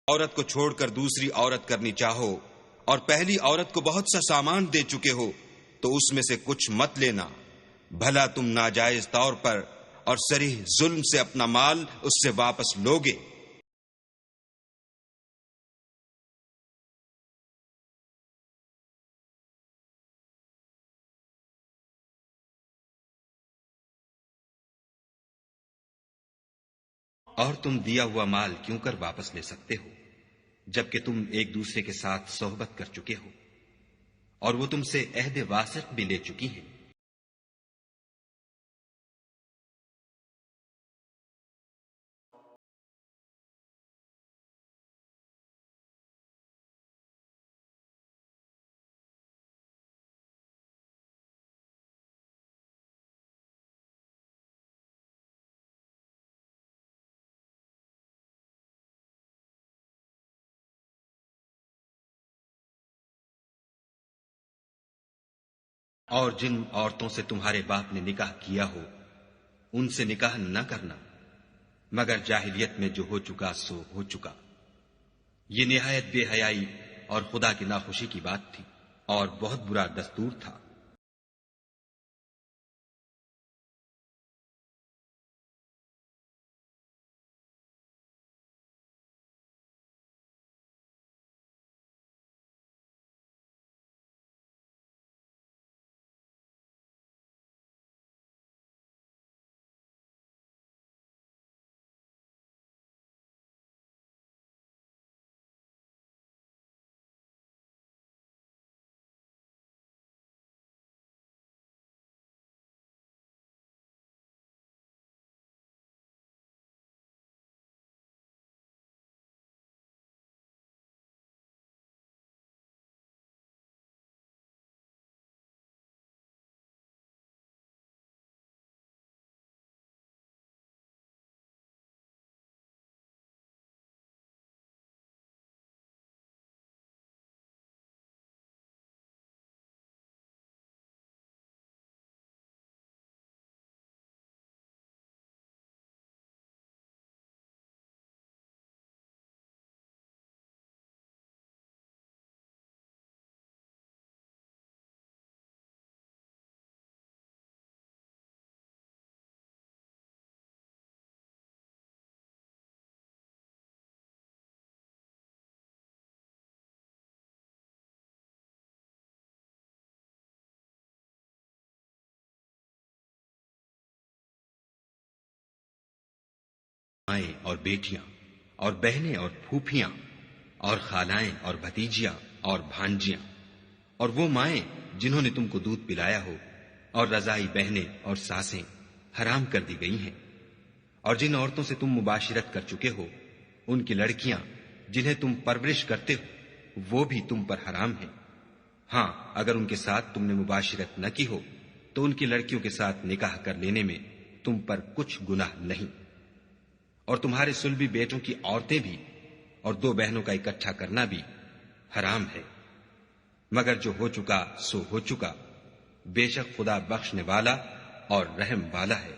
عورت کو چھوڑ کر دوسری عورت کرنی چاہو اور پہلی عورت کو بہت سا سامان دے چکے ہو تو اس میں سے کچھ مت لینا، بھلا تم ناجائز طور پر اور صریح ظلم سے اپنا مال اس سے واپس لوگے۔ اور تم دیا ہوا مال کیوں کر واپس لے سکتے ہو جبکہ تم ایک دوسرے کے ساتھ صحبت کر چکے ہو اور وہ تم سے عہد واسق بھی لے چکی ہیں۔ اور جن عورتوں سے تمہارے باپ نے نکاح کیا ہو ان سے نکاح نہ کرنا مگر جاہلیت میں جو ہو چکا سو ہو چکا۔ یہ نہایت بے حیائی اور خدا کی ناخوشی کی بات تھی اور بہت برا دستور تھا۔ مائیں اور بیٹیاں اور بہنیں اور پھوپھیاں اور خالائیں اور بھتیجیاں اور بھانجیاں اور وہ مائیں جنہوں نے تم کو دودھ پلایا ہو اور رضائی بہنیں اور ساسیں حرام کر دی گئی ہیں، اور جن عورتوں سے تم مباشرت کر چکے ہو ان کی لڑکیاں جنہیں تم پرورش کرتے ہو وہ بھی تم پر حرام ہیں۔ ہاں اگر ان کے ساتھ تم نے مباشرت نہ کی ہو تو ان کی لڑکیوں کے ساتھ نکاح کر لینے میں تم پر کچھ گناہ نہیں، اور تمہارے صلبی بیٹوں کی عورتیں بھی اور دو بہنوں کا اکٹھا کرنا بھی حرام ہے، مگر جو ہو چکا سو ہو چکا، بے شک خدا بخشنے والا اور رحم والا ہے۔